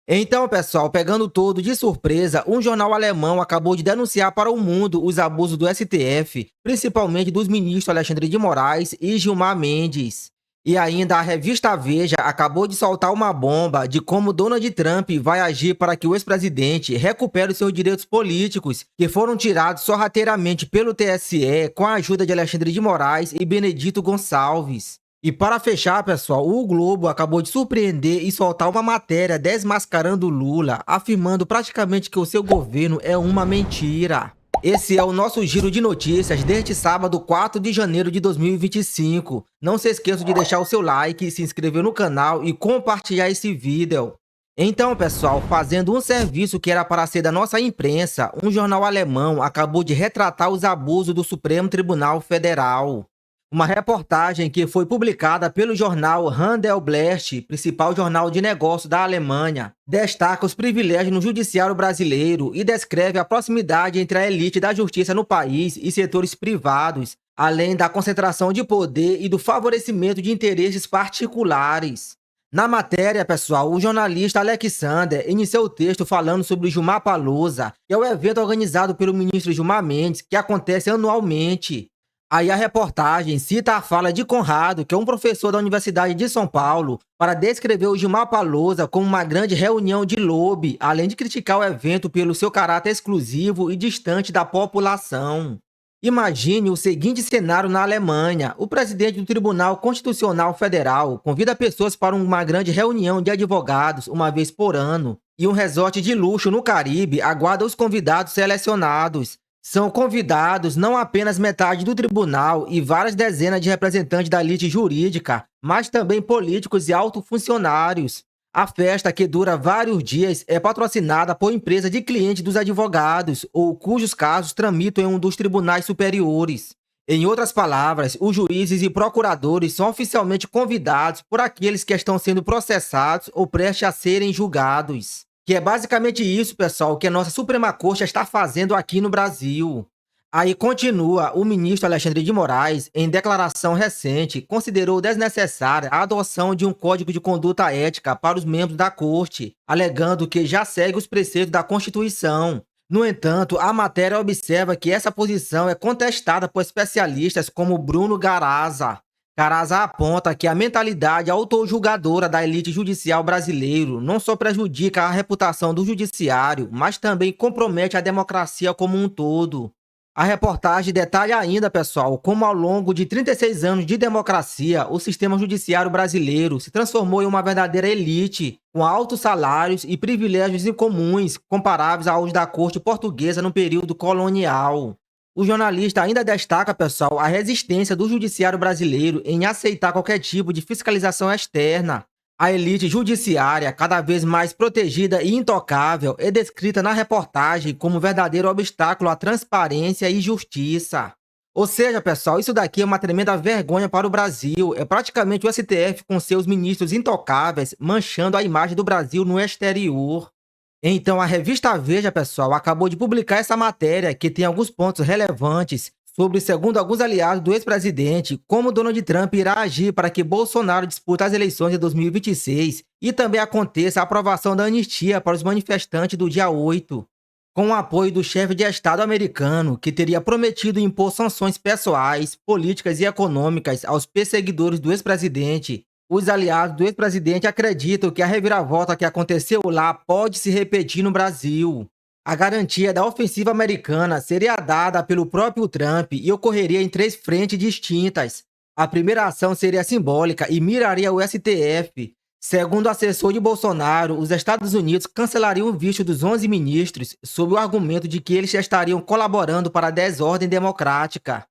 Então, pessoal, pegando todo de surpresa, um jornal alemão acabou de denunciar para o mundo os abusos do STF, principalmente dos ministros Alexandre de Moraes e Gilmar Mendes. E ainda a revista Veja acabou de soltar uma bomba de como Donald Trump vai agir para que o ex-presidente recupere os seus direitos políticos, que foram tirados sorrateiramente pelo TSE com a ajuda de Alexandre de Moraes e Benedito Gonçalves. E para fechar, pessoal, o Globo acabou de surpreender e soltar uma matéria desmascarando Lula, afirmando praticamente que o seu governo é uma mentira. Esse é o nosso giro de notícias deste sábado, 4 de janeiro de 2025. Não se esqueça de deixar o seu like, se inscrever no canal e compartilhar esse vídeo. Então, pessoal, fazendo um serviço que era para ser da nossa imprensa, um jornal alemão acabou de retratar os abusos do Supremo Tribunal Federal. Uma reportagem que foi publicada pelo jornal Handelsblatt, principal jornal de negócios da Alemanha, destaca os privilégios no judiciário brasileiro e descreve a proximidade entre a elite da justiça no país e setores privados, além da concentração de poder e do favorecimento de interesses particulares. Na matéria, pessoal, o jornalista Alexander iniciou o texto falando sobre o Jumapalooza, que é o evento organizado pelo ministro Gilmar Mendes, que acontece anualmente. Aí a reportagem cita a fala de Conrado, que é um professor da Universidade de São Paulo, para descrever o Jumapalooza como uma grande reunião de lobby, além de criticar o evento pelo seu caráter exclusivo e distante da população. Imagine o seguinte cenário na Alemanha: o presidente do Tribunal Constitucional Federal convida pessoas para uma grande reunião de advogados uma vez por ano, e um resort de luxo no Caribe aguarda os convidados selecionados. São convidados não apenas metade do tribunal e várias dezenas de representantes da elite jurídica, mas também políticos e altos funcionários. A festa, que dura vários dias, é patrocinada por empresa de clientes dos advogados ou cujos casos tramitam em um dos tribunais superiores. Em outras palavras, os juízes e procuradores são oficialmente convidados por aqueles que estão sendo processados ou prestes a serem julgados. Que é basicamente isso, pessoal, que a nossa Suprema Corte está fazendo aqui no Brasil. Aí continua, o ministro Alexandre de Moraes, em declaração recente, considerou desnecessária a adoção de um código de conduta ética para os membros da Corte, alegando que já segue os preceitos da Constituição. No entanto, a matéria observa que essa posição é contestada por especialistas como Bruno Garaza. Caraza aponta que a mentalidade autojulgadora da elite judicial brasileiro não só prejudica a reputação do judiciário, mas também compromete a democracia como um todo. A reportagem detalha ainda, pessoal, como ao longo de 36 anos de democracia, o sistema judiciário brasileiro se transformou em uma verdadeira elite, com altos salários e privilégios incomuns comparáveis aos da corte portuguesa no período colonial. O jornalista ainda destaca, pessoal, a resistência do judiciário brasileiro em aceitar qualquer tipo de fiscalização externa. A elite judiciária, cada vez mais protegida e intocável, é descrita na reportagem como um verdadeiro obstáculo à transparência e justiça. Ou seja, pessoal, isso daqui é uma tremenda vergonha para o Brasil. É praticamente o STF com seus ministros intocáveis manchando a imagem do Brasil no exterior. Então, a revista Veja, pessoal, acabou de publicar essa matéria que tem alguns pontos relevantes sobre, segundo alguns aliados do ex-presidente, como Donald Trump irá agir para que Bolsonaro dispute as eleições de 2026 e também aconteça a aprovação da anistia para os manifestantes do dia 8. Com o apoio do chefe de Estado americano, que teria prometido impor sanções pessoais, políticas e econômicas aos perseguidores do ex-presidente, os aliados do ex-presidente acreditam que a reviravolta que aconteceu lá pode se repetir no Brasil. A garantia da ofensiva americana seria dada pelo próprio Trump e ocorreria em 3 frentes distintas. A primeira ação seria simbólica e miraria o STF. Segundo o assessor de Bolsonaro, os Estados Unidos cancelariam o visto dos 11 ministros sob o argumento de que eles estariam colaborando para a desordem democrática.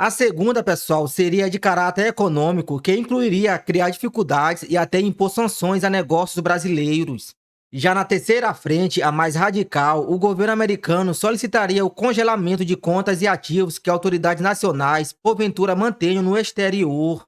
A segunda, pessoal, seria de caráter econômico, que incluiria criar dificuldades e até impor sanções a negócios brasileiros. Já na terceira frente, a mais radical, o governo americano solicitaria o congelamento de contas e ativos que autoridades nacionais, porventura, mantenham no exterior.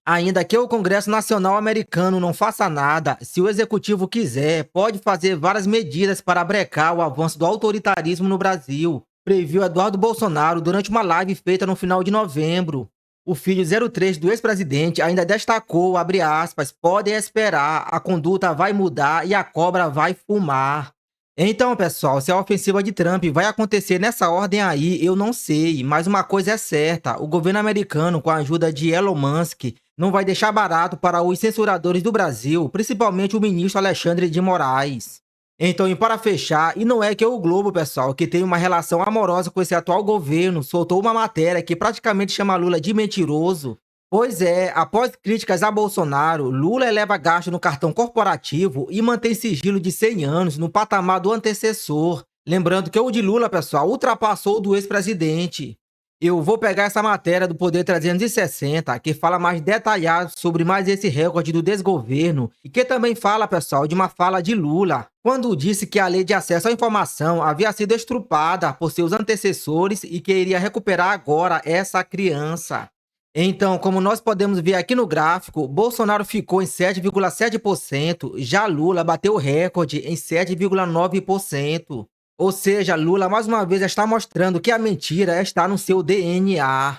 Ainda que o Congresso Nacional Americano não faça nada, se o executivo quiser, pode fazer várias medidas para brecar o avanço do autoritarismo no Brasil, previu Eduardo Bolsonaro durante uma live feita no final de novembro. O filho 03 do ex-presidente ainda destacou, abre aspas, podem esperar, a conduta vai mudar e a cobra vai fumar. Então, pessoal, se a ofensiva de Trump vai acontecer nessa ordem aí, eu não sei, mas uma coisa é certa, o governo americano, com a ajuda de Elon Musk, não vai deixar barato para os censuradores do Brasil, principalmente o ministro Alexandre de Moraes. Então, e para fechar, e não é que o Globo, pessoal, que tem uma relação amorosa com esse atual governo, soltou uma matéria que praticamente chama Lula de mentiroso. Pois é, após críticas a Bolsonaro, Lula eleva gasto no cartão corporativo e mantém sigilo de 100 anos no patamar do antecessor. Lembrando que o de Lula, pessoal, ultrapassou o do ex-presidente. Eu vou pegar essa matéria do Poder 360, que fala mais detalhado sobre mais esse recorde do desgoverno, e que também fala, pessoal, de uma fala de Lula, quando disse que a lei de acesso à informação havia sido estrupada por seus antecessores e que iria recuperar agora essa criança. Então, como nós podemos ver aqui no gráfico, Bolsonaro ficou em 7,7%, já Lula bateu o recorde em 7,9%. Ou seja, Lula mais uma vez está mostrando que a mentira está no seu DNA.